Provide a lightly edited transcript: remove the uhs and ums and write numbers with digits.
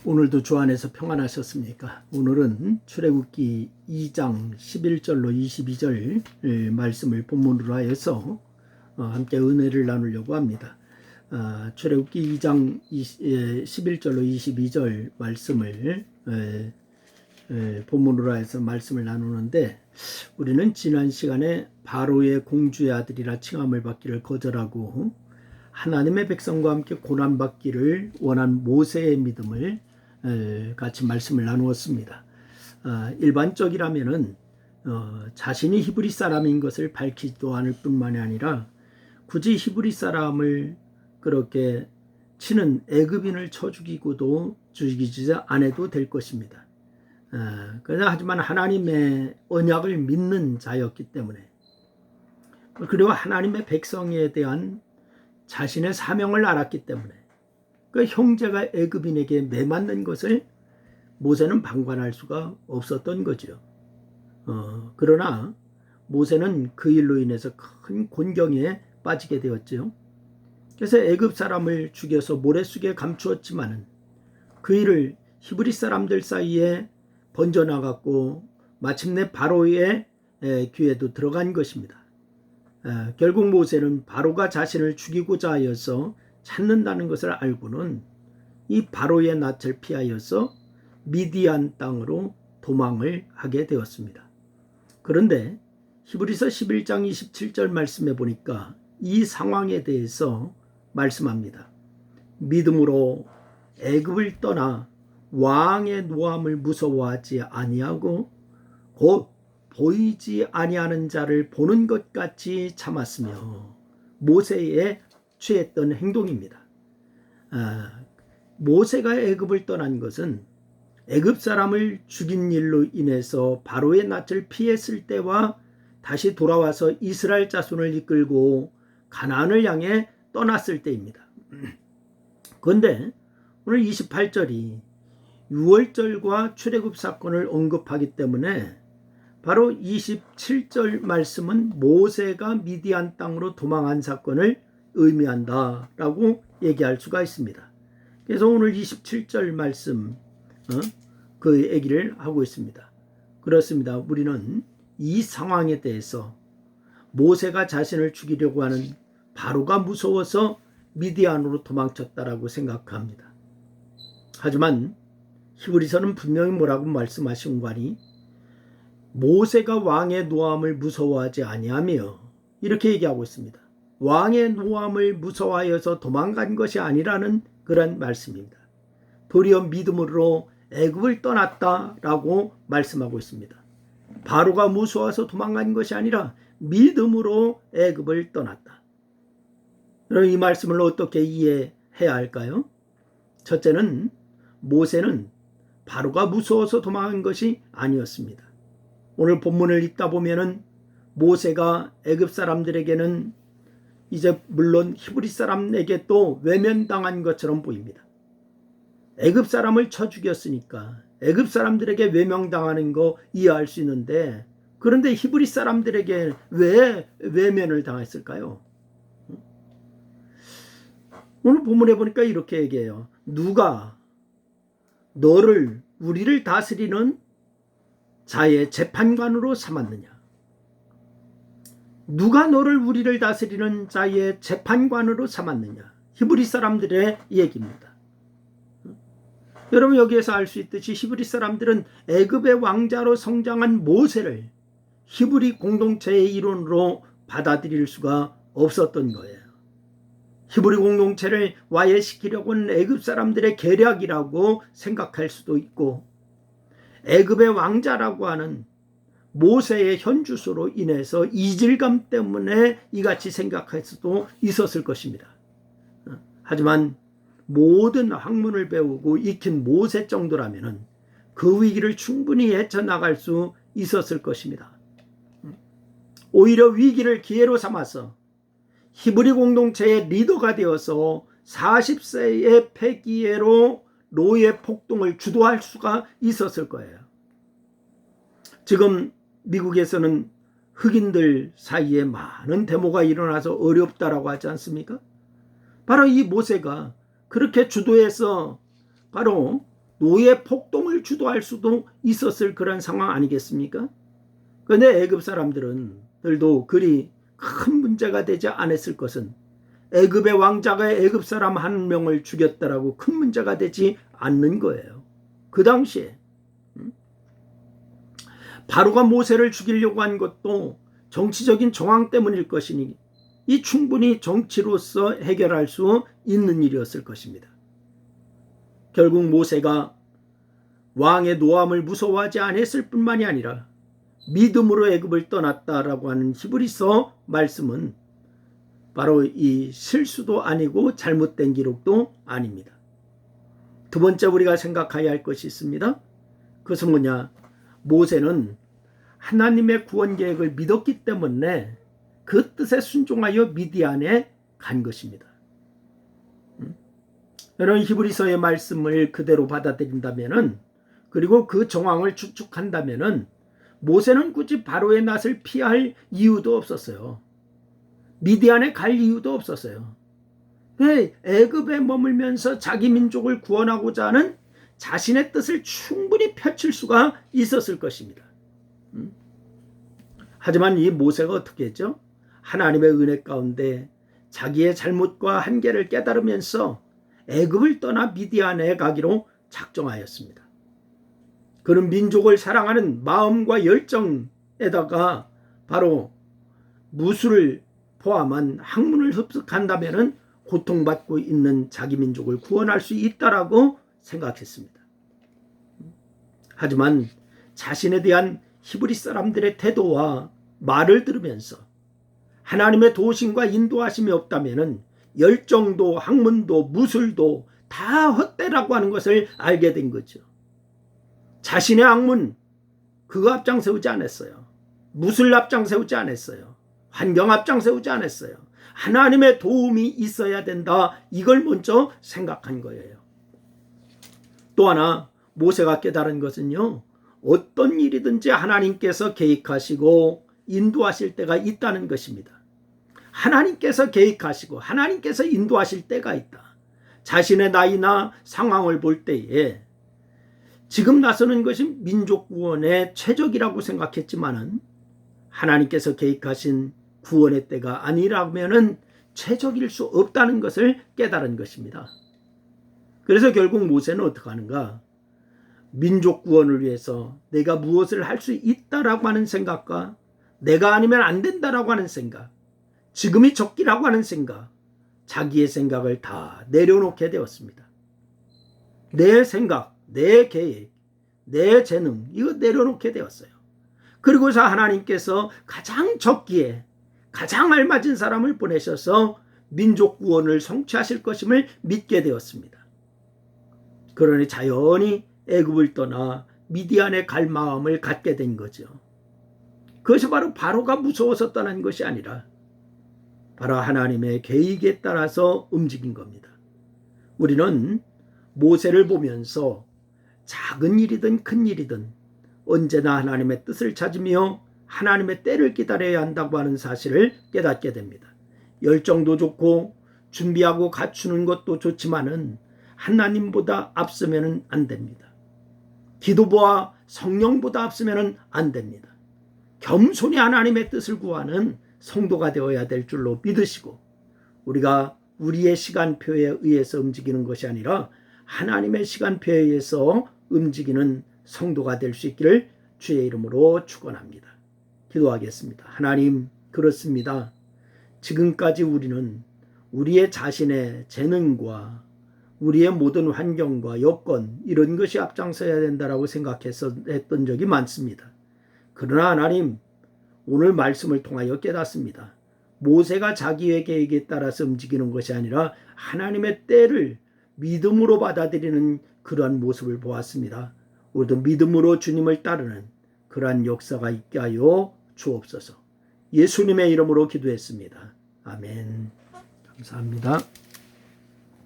오늘도 주 안에서 평안하셨습니까? 오늘은 출애굽기 2장 11절로 22절 말씀을 본문으로 하여서 함께 은혜를 나누려고 합니다. 출애굽기 2장 11절로 22절 말씀을 본문으로 해서 말씀을 나누는데, 우리는 지난 시간에 바로의 공주의 아들이라 칭함을 받기를 거절하고 하나님의 백성과 함께 고난받기를 원한 모세의 믿음을 같이 말씀을 나누었습니다. 일반적이라면은 자신이 히브리 사람인 것을 밝히지도 않을 뿐만이 아니라 굳이 히브리 사람을 그렇게 치는 애굽인을 쳐 죽이고도 죽이지 않아도 될 것입니다. 하지만 하나님의 언약을 믿는 자였기 때문에, 그리고 하나님의 백성에 대한 자신의 사명을 알았기 때문에 그 형제가 애굽인에게 매맞는 것을 모세는 방관할 수가 없었던 거죠. 그러나 모세는 그 일로 인해서 큰 곤경에 빠지게 되었죠. 그래서 애굽 사람을 죽여서 모래속에 감추었지만은 그 일을 히브리 사람들 사이에 번져나갔고 마침내 바로의 귀에도 들어간 것입니다. 결국 모세는 바로가 자신을 죽이고자 하여서 찾는다는 것을 알고는 이 바로의 낯을 피하여서 미디안 땅으로 도망을 하게 되었습니다. 그런데 히브리서 11장 27절 말씀에 보니까 이 상황에 대해서 말씀합니다. 믿음으로 애굽을 떠나 왕의 노함을 무서워하지 아니하고 곧 보이지 아니하는 자를 보는 것 같이 참았으며, 모세의 취했던 행동입니다. 모세가 애굽을 떠난 것은 애굽 사람을 죽인 일로 인해서 바로의 낯을 피했을 때와 다시 돌아와서 이스라엘 자손을 이끌고 가나안을 향해 떠났을 때입니다. 그런데 오늘 28절이 유월절과 출애굽 사건을 언급하기 때문에 바로 27절 말씀은 모세가 미디안 땅으로 도망한 사건을 의미한다라고 얘기할 수가 있습니다. 그래서 오늘 27절 말씀 그 얘기를 하고 있습니다. 그렇습니다. 우리는 이 상황에 대해서 모세가 자신을 죽이려고 하는 바로가 무서워서 미디안으로 도망쳤다라고 생각합니다. 하지만 히브리서는 분명히 뭐라고 말씀하신 거니, 모세가 왕의 노함을 무서워하지 아니하며, 이렇게 얘기하고 있습니다. 왕의 노함을 무서워하여서 도망간 것이 아니라는 그런 말씀입니다. 도리어 믿음으로 애굽을 떠났다라고 말씀하고 있습니다. 바로가 무서워서 도망간 것이 아니라 믿음으로 애굽을 떠났다. 그럼 이 말씀을 어떻게 이해해야 할까요? 첫째는 모세는 바로가 무서워서 도망한 것이 아니었습니다. 오늘 본문을 읽다 보면은 모세가 애굽 사람들에게는 이제 물론 히브리 사람에게 또 외면당한 것처럼 보입니다. 애굽 사람을 쳐 죽였으니까 애굽 사람들에게 외면당하는 거 이해할 수 있는데, 그런데 히브리 사람들에게 왜 외면을 당했을까요? 오늘 본문에 보니까 이렇게 얘기해요. 누가 우리를 다스리는 자의 재판관으로 삼았느냐? 누가 우리를 다스리는 자의 재판관으로 삼았느냐? 히브리 사람들의 얘기입니다. 여러분, 여기에서 알 수 있듯이 히브리 사람들은 애굽의 왕자로 성장한 모세를 히브리 공동체의 일원으로 받아들일 수가 없었던 거예요. 히브리 공동체를 와해시키려고 하는 애굽 사람들의 계략이라고 생각할 수도 있고, 애굽의 왕자라고 하는 모세의 현주소로 인해서 이질감 때문에 이같이 생각할 수도 있었을 것입니다. 하지만 모든 학문을 배우고 익힌 모세 정도라면 그 위기를 충분히 헤쳐나갈 수 있었을 것입니다. 오히려 위기를 기회로 삼아서 히브리 공동체의 리더가 되어서 40세의 폐기회로 노예 폭동을 주도할 수가 있었을 거예요. 지금 미국에서는 흑인들 사이에 많은 데모가 일어나서 어렵다라고 하지 않습니까? 바로 이 모세가 그렇게 주도해서 바로 노예 폭동을 주도할 수도 있었을 그런 상황 아니겠습니까? 그런데 애굽 사람들도 그리 큰 문제가 되지 않았을 것은 애굽의 왕자가 애굽 사람 한 명을 죽였다라고 큰 문제가 되지 않는 거예요. 그 당시에 바로가 모세를 죽이려고 한 것도 정치적인 정황 때문일 것이니 이 충분히 정치로서 해결할 수 있는 일이었을 것입니다. 결국 모세가 왕의 노함을 무서워하지 않았을 뿐만이 아니라 믿음으로 애굽을 떠났다라고 하는 히브리서 말씀은 바로 이 실수도 아니고 잘못된 기록도 아닙니다. 두 번째 우리가 생각해야 할 것이 있습니다. 그것은 뭐냐? 모세는 하나님의 구원 계획을 믿었기 때문에 그 뜻에 순종하여 미디안에 간 것입니다. 여러분 히브리서의 말씀을 그대로 받아들인다면은, 그리고 그 정황을 추측한다면은 모세는 굳이 바로의 낯을 피할 이유도 없었어요. 미디안에 갈 이유도 없었어요. 애굽에 머물면서 자기 민족을 구원하고자 하는 자신의 뜻을 충분히 펼칠 수가 있었을 것입니다. 하지만 이 모세가 어떻게 했죠? 하나님의 은혜 가운데 자기의 잘못과 한계를 깨달으면서 애굽을 떠나 미디안에 가기로 작정하였습니다. 그는 민족을 사랑하는 마음과 열정에다가 바로 무술을 포함한 학문을 습득한다면 고통받고 있는 자기 민족을 구원할 수 있다라고 생각했습니다. 하지만 자신에 대한 히브리 사람들의 태도와 말을 들으면서 하나님의 도우심과 인도하심이 없다면 열정도 학문도 무술도 다 헛되라고 하는 것을 알게 된 거죠. 자신의 학문 그거 앞장세우지 않았어요. 무술 앞장세우지 않았어요. 환경 앞장세우지 않았어요. 하나님의 도움이 있어야 된다. 이걸 먼저 생각한 거예요. 또 하나 모세가 깨달은 것은요, 어떤 일이든지 하나님께서 계획하시고 인도하실 때가 있다는 것입니다. 하나님께서 계획하시고 하나님께서 인도하실 때가 있다. 자신의 나이나 상황을 볼 때에 지금 나서는 것이 민족 구원의 최적이라고 생각했지만은 하나님께서 계획하신 구원의 때가 아니라면은 최적일 수 없다는 것을 깨달은 것입니다. 그래서 결국 모세는 어떻게 하는가? 민족 구원을 위해서 내가 무엇을 할 수 있다라고 하는 생각과 내가 아니면 안 된다라고 하는 생각, 지금이 적기라고 하는 생각, 자기의 생각을 다 내려놓게 되었습니다. 내 생각, 내 계획, 내 재능, 이거 내려놓게 되었어요. 그리고서 하나님께서 가장 적기에 가장 알맞은 사람을 보내셔서 민족 구원을 성취하실 것임을 믿게 되었습니다. 그러니 자연히 애굽을 떠나 미디안에 갈 마음을 갖게 된 거죠. 그것이 바로가 무서워서 떠난 것이 아니라 바로 하나님의 계획에 따라서 움직인 겁니다. 우리는 모세를 보면서 작은 일이든 큰 일이든 언제나 하나님의 뜻을 찾으며 하나님의 때를 기다려야 한다고 하는 사실을 깨닫게 됩니다. 열정도 좋고 준비하고 갖추는 것도 좋지만은 하나님보다 앞서면 안 됩니다. 기도보와 성령보다 앞서면 안 됩니다. 겸손히 하나님의 뜻을 구하는 성도가 되어야 될 줄로 믿으시고, 우리가 우리의 시간표에 의해서 움직이는 것이 아니라 하나님의 시간표에 의해서 움직이는 성도가 될 수 있기를 주의 이름으로 축원합니다. 기도하겠습니다. 하나님, 그렇습니다. 지금까지 우리는 우리의 자신의 재능과 우리의 모든 환경과 여건 이런 것이 앞장서야 된다라고 생각했던 적이 많습니다. 그러나 하나님, 오늘 말씀을 통하여 깨닫습니다. 모세가 자기의 계획에 따라서 움직이는 것이 아니라 하나님의 때를 믿음으로 받아들이는 그러한 모습을 보았습니다. 우리도 믿음으로 주님을 따르는 그러한 역사가 있게 하여 주옵소서. 예수님의 이름으로 기도했습니다. 아멘. 감사합니다.